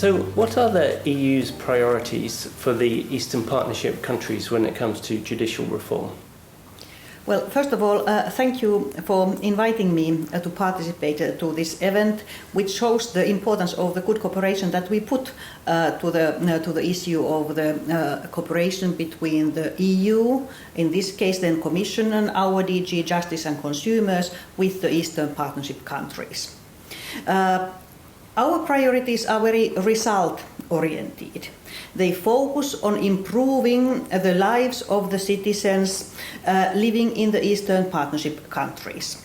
So what are the EU's priorities for the Eastern Partnership countries when it comes to judicial reform? Well, first of all, thank you for inviting me to participate to this event, which shows the importance of the good cooperation that we put to the issue of the cooperation between the EU, in this case then Commission and our DG Justice and Consumers, with the Eastern Partnership countries. Our priorities are very result-oriented. They focus on improving the lives of the citizens living in the Eastern Partnership countries.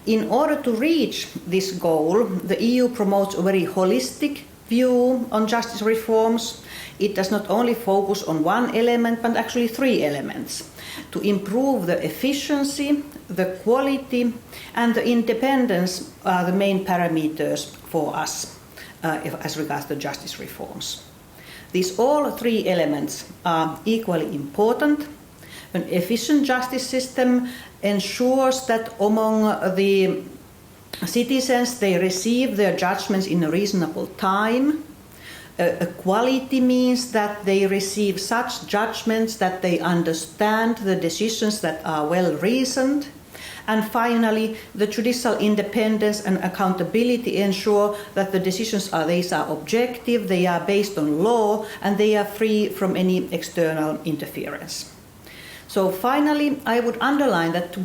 In order to reach this goal, the EU promotes a very holistic view on justice reforms. It does not only focus on one element, but actually three elements: to improve the efficiency, the quality, and the independence are the main parameters for us as regards to justice reforms. These all three elements are equally important. An efficient justice system ensures that among the citizens they receive their judgments in a reasonable time. Quality means that they receive such judgments that they understand the decisions that are well reasoned. And finally, the judicial independence and accountability ensure that the decisions are objective, they are based on law, and they are free from any external interference. So finally, I would underline that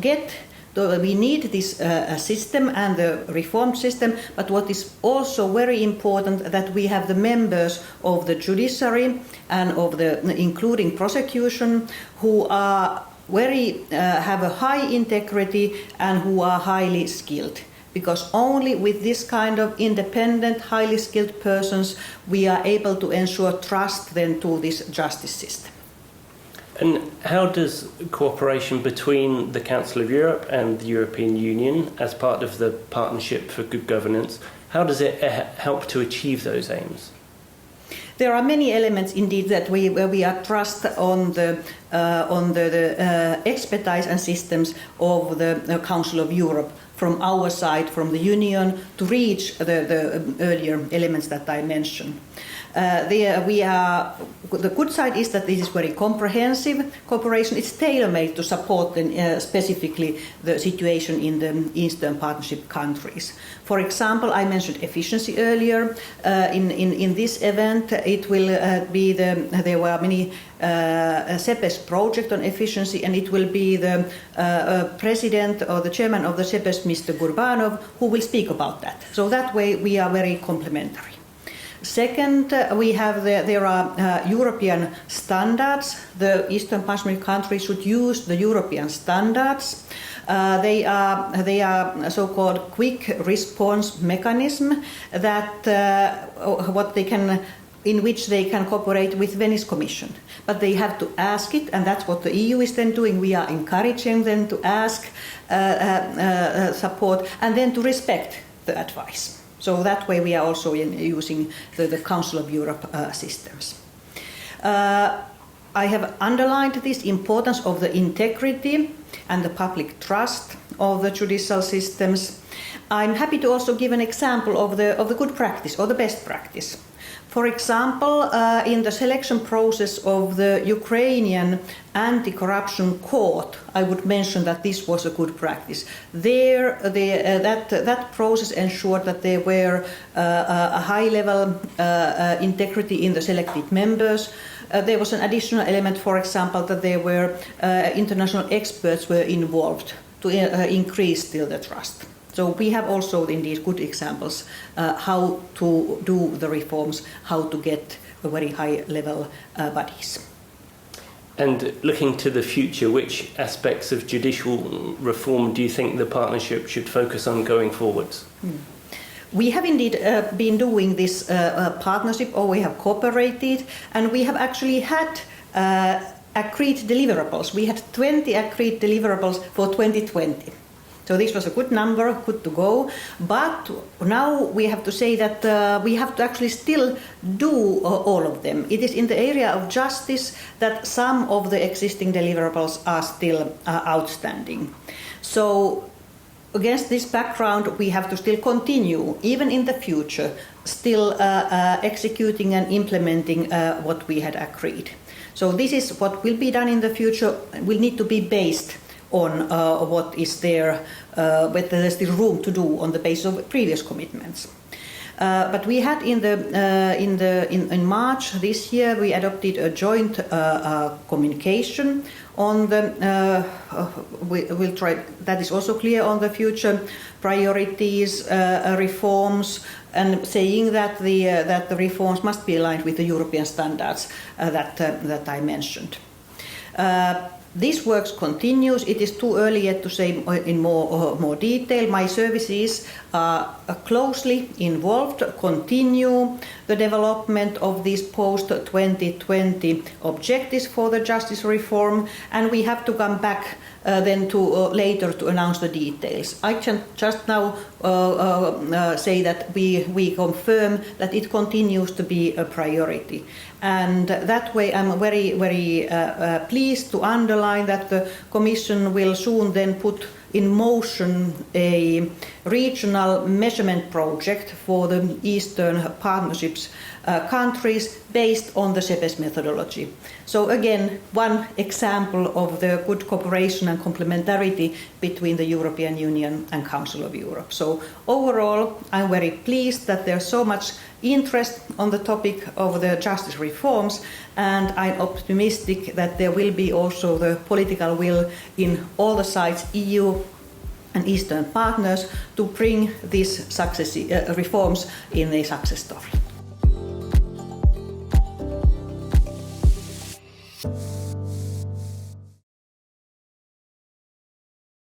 we need this system and the reform system, but what is also very important that we have the members of the judiciary and of including prosecution who are have a high integrity and who are highly skilled. Because only with this kind of independent, highly skilled persons we are able to ensure trust then to this justice system. And how does cooperation between the Council of Europe and the European Union as part of the Partnership for Good Governance, how does it help to achieve those aims? There are many elements indeed where we are trust on the expertise and systems of the Council of Europe from our side, from the Union, to reach the earlier elements that I mentioned. The good side is that this is very comprehensive cooperation. It's tailor-made to support specifically the situation in the Eastern Partnership countries. For example, I mentioned efficiency earlier. In this event, it will there were many CEPES project on efficiency, and it will be the president or the chairman of the CEPES, Mr. Gurbanov, who will speak about that. So that way we are very complementary. Second, there are European standards. The Eastern Partnership countries should use the European standards. They are so-called quick response mechanism in which they can cooperate with Venice Commission. But they have to ask it, and that's what the EU is then doing. We are encouraging them to ask support and then to respect the advice. So that way we are also using the Council of Europe systems. I have underlined this importance of the integrity and the public trust of the judicial systems. I'm happy to also give an example of the good practice or the best practice. For example, in the selection process of the Ukrainian anti-corruption court, I would mention that this was a good practice. That process ensured that there were a high-level integrity in the selected members. There was an additional element, for example, that there were international experts were involved to increase still the trust. So we have also indeed good examples how to do the reforms, how to get a very high-level bodies. And looking to the future, which aspects of judicial reform do you think the partnership should focus on going forwards? We have indeed been doing this partnership, or we have cooperated, and we have actually had agreed deliverables. We had 20 agreed deliverables for 2020. So this was a good number, good to go. But now we have to say that we have to actually still do all of them. It is in the area of justice that some of the existing deliverables are still outstanding. So against this background, we have to still continue, even in the future, still executing and implementing what we had agreed. So this is what will be done in the future, will need to be based on what is there, whether there's still room to do on the basis of previous commitments. But we had in March this year, we adopted a joint communication on the. We'll try. That is also clear on the future priorities, reforms, and saying that the reforms must be aligned with the European standards that I mentioned. This work continues. It is too early yet to say in more detail. My services are closely involved, continue the development of these post-2020 objectives for the justice reform, and we have to come back then to later to announce the details. I can just now say that we confirm that it continues to be a priority. And that way I'm very pleased to underline that the Commission will soon then put in motion a regional measurement project for the Eastern Partnerships countries based on the CEPES methodology. So again, one example of the good cooperation and complementarity between the European Union and Council of Europe. So overall, I'm very pleased that there's so much interest on the topic of the justice reforms, and I'm optimistic that there will be also the political will in all the sides, EU and Eastern partners, to bring these reforms in a success story.